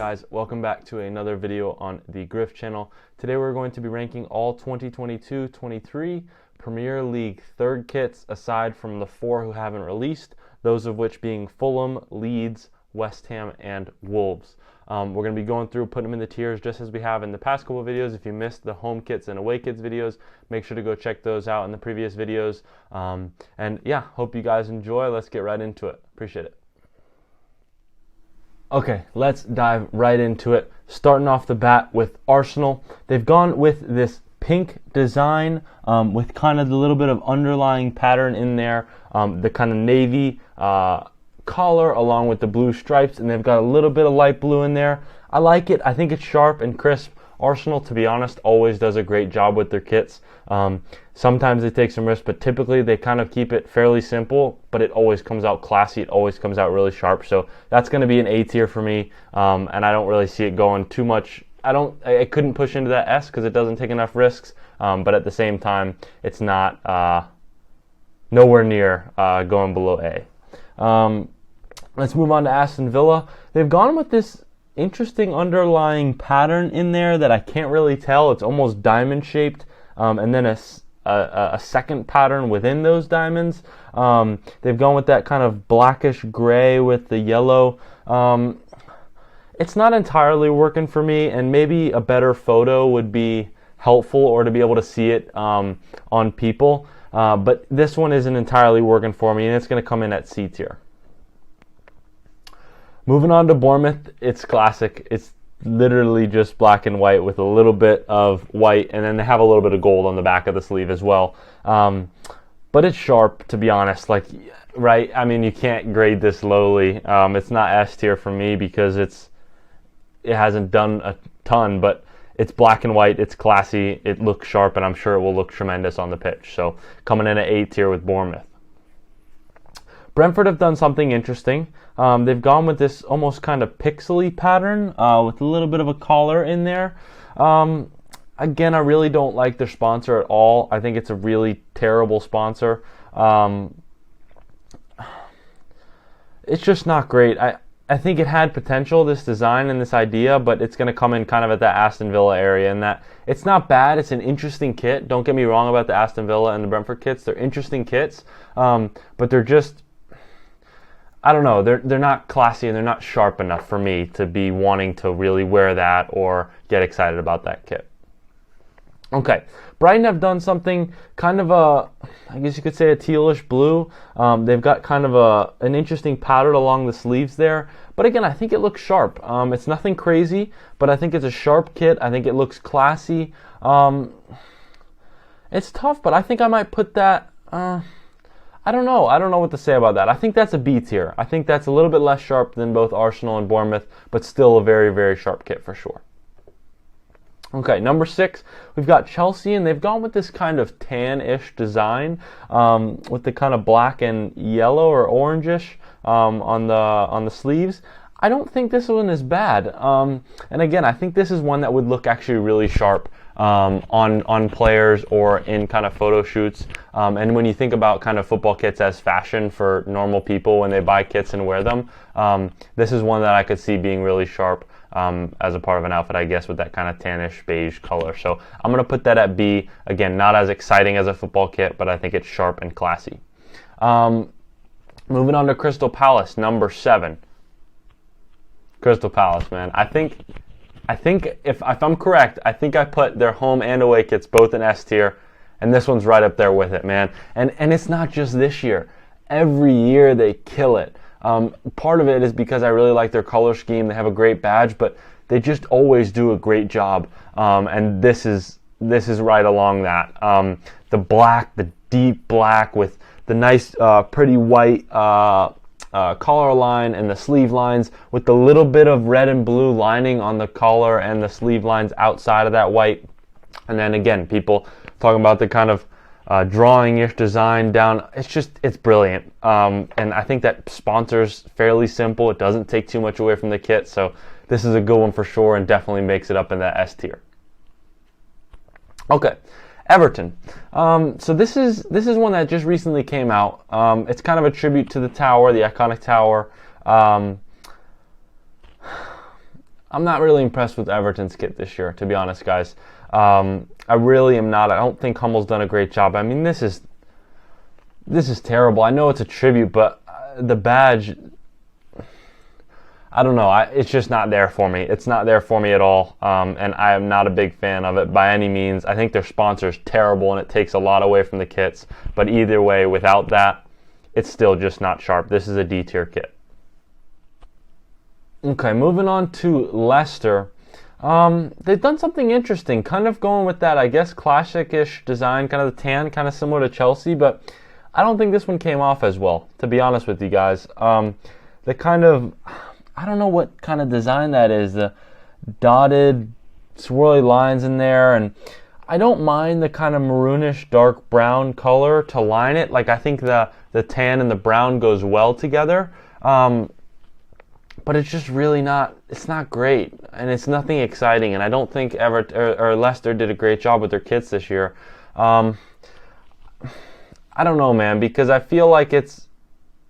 guys, welcome back to another video on the Griff channel. Today we're going to be ranking all 2022-23 Premier League third kits aside from the 4 who haven't released, those of which being Fulham, Leeds, West Ham, and Wolves. We're going to be going through, putting them in the tiers just as we have in the past couple of videos. If you missed the home kits and away kits videos, make sure to go check those out in the previous videos. And yeah, hope you guys enjoy. Let's get right into it. Appreciate it. Okay, let's dive right into it. Starting off the bat with Arsenal. They've gone with this pink design with kind of the little bit of underlying pattern in there, the kind of navy collar along with the blue stripes, and they've got a little bit of light blue in there. I like it. I think it's sharp and crisp. Arsenal, to be honest, always does a great job with their kits. Sometimes they take some risks, but typically they kind of keep it fairly simple, but it always comes out classy. It always comes out really sharp. So that's going to be an A tier for me, and I don't really see it going too much. I couldn't push into that S because it doesn't take enough risks, but at the same time, it's not nowhere near going below A. Let's move on to Aston Villa. They've gone with this interesting underlying pattern in there that I can't really tell. It's almost diamond shaped, and then a second pattern within those diamonds. They've gone with that kind of blackish gray with the yellow. It's not entirely working for me, and maybe a better photo would be helpful, or to be able to see it on people. But this one isn't entirely working for me, and it's going to come in at C tier. Moving on to Bournemouth, it's classic. It's literally just black and white with a little bit of white, and then they have a little bit of gold on the back of the sleeve as well. But it's sharp, to be honest. Right? I mean, you can't grade this lowly. It's not S tier for me because it hasn't done a ton, but it's black and white. It's classy. It looks sharp, and I'm sure it will look tremendous on the pitch. So coming in at A tier with Bournemouth. Brentford have done something interesting. They've gone with this almost kind of pixely pattern with a little bit of a collar in there. Again, I really don't like their sponsor at all. I think it's a really terrible sponsor. It's just not great. I think it had potential, this design and this idea, but it's going to come in kind of at that Aston Villa area, and that it's not bad. It's an interesting kit. Don't get me wrong about the Aston Villa and the Brentford kits. They're interesting kits, but they're just, I don't know, they're not classy and they're not sharp enough for me to be wanting to really wear that or get excited about that kit. Okay, Brighton have done something kind of I guess you could say a tealish blue. They've got kind of an interesting pattern along the sleeves there. But again, I think it looks sharp. It's nothing crazy, but I think it's a sharp kit. I think it looks classy. It's tough, but I think I might put that, I don't know. I don't know what to say about that. I think that's a B tier. I think that's a little bit less sharp than both Arsenal and Bournemouth, but still a very, very sharp kit for sure. Okay, number 6, we've got Chelsea, and they've gone with this kind of tan-ish design with the kind of black and yellow or orangish on the sleeves. I don't think this one is bad. And again, I think this is one that would look actually really sharp on players or in kind of photo shoots. And when you think about kind of football kits as fashion for normal people when they buy kits and wear them, this is one that I could see being really sharp as a part of an outfit, I guess, with that kind of tannish beige color. So I'm going to put that at B. Again, not as exciting as a football kit, but I think it's sharp and classy. Moving on to Crystal Palace, number 7. Crystal Palace, man. I think if I'm correct, I think I put their home and away kits both in S tier, and this one's right up there with it, man. And it's not just this year. Every year they kill it. Part of it is because I really like their color scheme. They have a great badge, but they just always do a great job. And this is right along that. The black, the deep black with the nice, pretty white collar line and the sleeve lines with the little bit of red and blue lining on the collar and the sleeve lines outside of that white. And then again, people talking about the kind of drawing-ish design down. It's brilliant. And I think that sponsor's fairly simple. It doesn't take too much away from the kit. So this is a good one for sure and definitely makes it up in that S tier. Okay, Everton. So this is one that just recently came out. It's kind of a tribute to the tower, the iconic tower. I'm not really impressed with Everton's kit this year, to be honest, guys. I really am not. I don't think Hummel's done a great job. I mean, this is terrible. I know it's a tribute, but the badge, I don't know. It's just not there for me. It's not there for me at all, and I am not a big fan of it by any means. I think their sponsor's terrible, and it takes a lot away from the kits. But either way, without that, it's still just not sharp. This is a D tier kit. Okay, moving on to Leicester. They've done something interesting, kind of going with that, I guess, classic-ish design, kind of the tan, kind of similar to Chelsea, but I don't think this one came off as well, to be honest with you guys. The kind of, I don't know what kind of design that is, the dotted, swirly lines in there, and I don't mind the kind of maroonish dark brown color to line it. Like, I think the tan and the brown goes well together. But it's just really not, it's not great, and it's nothing exciting, and I don't think Leicester did a great job with their kits this year. I don't know, man, because I feel like it's,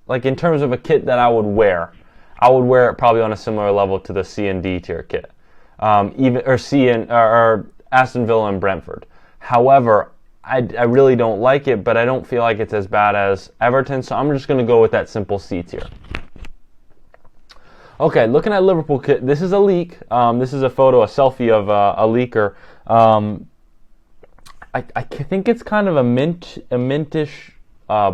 like, in terms of a kit that I would wear it probably on a similar level to the C and D tier kit, or Aston Villa and Brentford. However, I really don't like it, but I don't feel like it's as bad as Everton, so I'm just going to go with that simple C tier. Okay, looking at Liverpool kit, this is a leak. This is a selfie of a leaker. I think it's kind of a mintish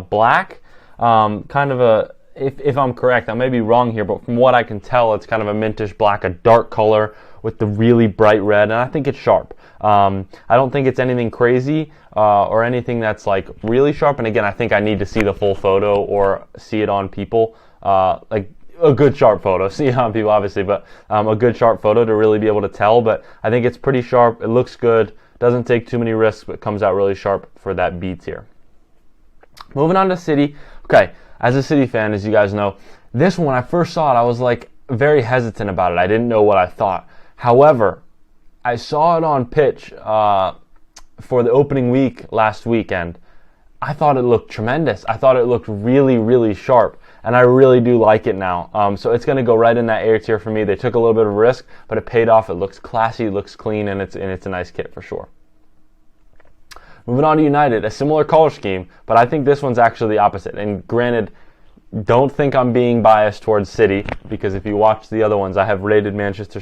black. Kind of a, if I'm correct, I may be wrong here, but from what I can tell, it's kind of a mintish black, a dark color with the really bright red, and I think it's sharp. I don't think it's anything crazy or anything that's like really sharp. And again, I think I need to see the full photo or see it on people, like a good sharp photo. See it on people, obviously, but a good sharp photo to really be able to tell. But I think it's pretty sharp. It looks good. Doesn't take too many risks, but comes out really sharp for that B tier. Moving on to City. Okay, as a City fan, as you guys know, this one, when I first saw it, I was like very hesitant about it. I didn't know what I thought. However, I saw it on pitch for the opening week last weekend. I thought it looked tremendous. I thought it looked really, really sharp, and I really do like it now. So it's going to go right in that A tier for me. They took a little bit of risk, but it paid off. It looks classy, it looks clean, and it's a nice kit for sure. Moving on to United, a similar color scheme, but I think this one's actually the opposite. And granted, don't think I'm being biased towards City, because if you watch the other ones, I have rated Manchester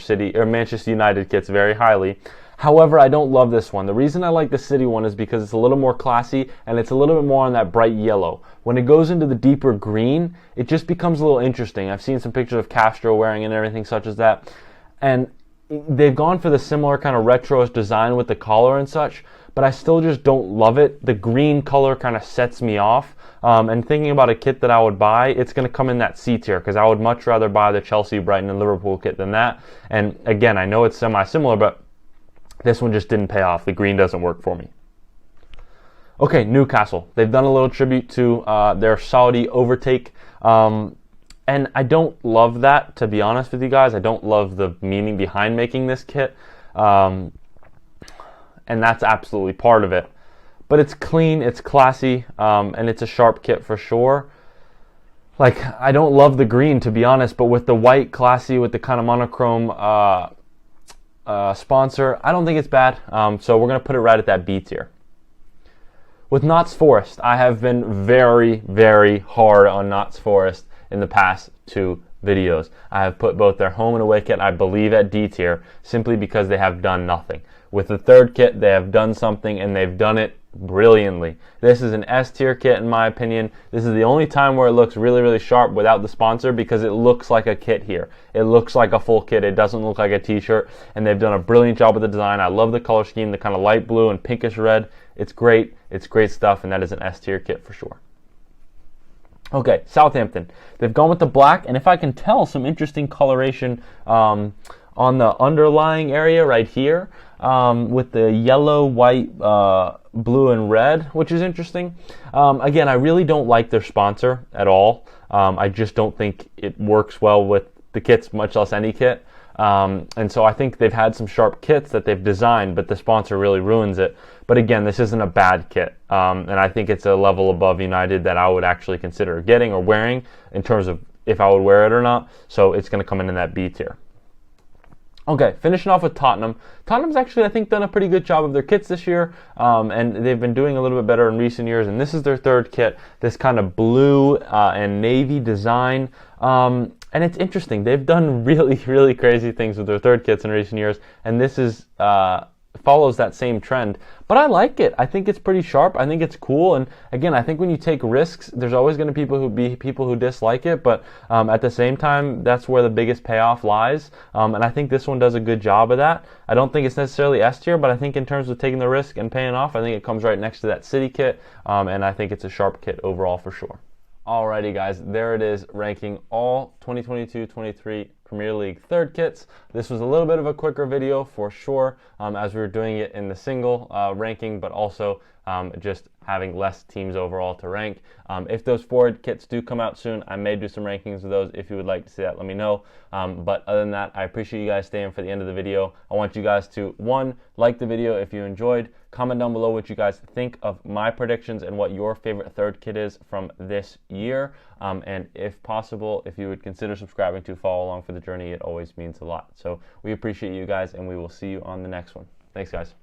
United kits very highly. However, I don't love this one. The reason I like the City one is because it's a little more classy and it's a little bit more on that bright yellow. When it goes into the deeper green, it just becomes a little interesting. I've seen some pictures of Castro wearing it and everything such as that. And they've gone for the similar kind of retro design with the collar and such, but I still just don't love it. The green color kind of sets me off. And thinking about a kit that I would buy, it's going to come in that C tier, because I would much rather buy the Chelsea, Brighton, and Liverpool kit than that. And again, I know it's semi-similar, but this one just didn't pay off. The green doesn't work for me. Okay, Newcastle. They've done a little tribute to their Saudi overtake. And I don't love that, to be honest with you guys. I don't love the meaning behind making this kit. And that's absolutely part of it. But it's clean, it's classy, and it's a sharp kit for sure. Like, I don't love the green, to be honest, but with the white, classy, with the kind of monochrome sponsor, I don't think it's bad. So we're going to put it right at that B tier. With Notts Forest, I have been very, very hard on Notts Forest in the past 2 videos. I have put both their home and away kit, I believe, at D tier, simply because they have done nothing. With the third kit, they have done something, and they've done it brilliantly. This is an S tier kit, in my opinion. This is the only time where it looks really, really sharp without the sponsor, because it looks like a kit here. It looks like a full kit. It doesn't look like a t-shirt, and they've done a brilliant job with the design. I love the color scheme, the kind of light blue and pinkish red. It's great. It's great stuff, and that is an S tier kit for sure. Okay, Southampton. They've gone with the black, and if I can tell, some interesting coloration on the underlying area right here, with the yellow, white, blue, and red, which is interesting. Again, I really don't like their sponsor at all. I just don't think it works well with the kits, much less any kit. And so I think they've had some sharp kits that they've designed, but the sponsor really ruins it. But again, this isn't a bad kit. And I think it's a level above United that I would actually consider getting or wearing in terms of if I would wear it or not. So it's going to come in that B tier. Okay, finishing off with Tottenham. Tottenham's actually, I think, done a pretty good job of their kits this year, and they've been doing a little bit better in recent years, and this is their third kit, this kind of blue and navy design. And it's interesting. They've done really, really crazy things with their third kits in recent years, and this is follows that same trend. But I like it. I think it's pretty sharp. I think it's cool. And again, I think when you take risks, there's always going to be people who dislike it. But at the same time, that's where the biggest payoff lies. And I think this one does a good job of that. I don't think it's necessarily S tier, but I think in terms of taking the risk and paying off, I think it comes right next to that City kit. And I think it's a sharp kit overall for sure. Alrighty guys, there it is, ranking all 2022-23 Premier League third kits. This was a little bit of a quicker video for sure, as we were doing it in the single ranking, but also just having less teams overall to rank. If those forward kits do come out soon, I may do some rankings of those. If you would like to see that, let me know. But other than that, I appreciate you guys staying for the end of the video. I want you guys to, one, like the video if you enjoyed, comment down below what you guys think of my predictions and what your favorite third kit is from this year. And if possible, if you would consider subscribing to follow along for the journey, it always means a lot. So we appreciate you guys, and we will see you on the next one. Thanks, guys.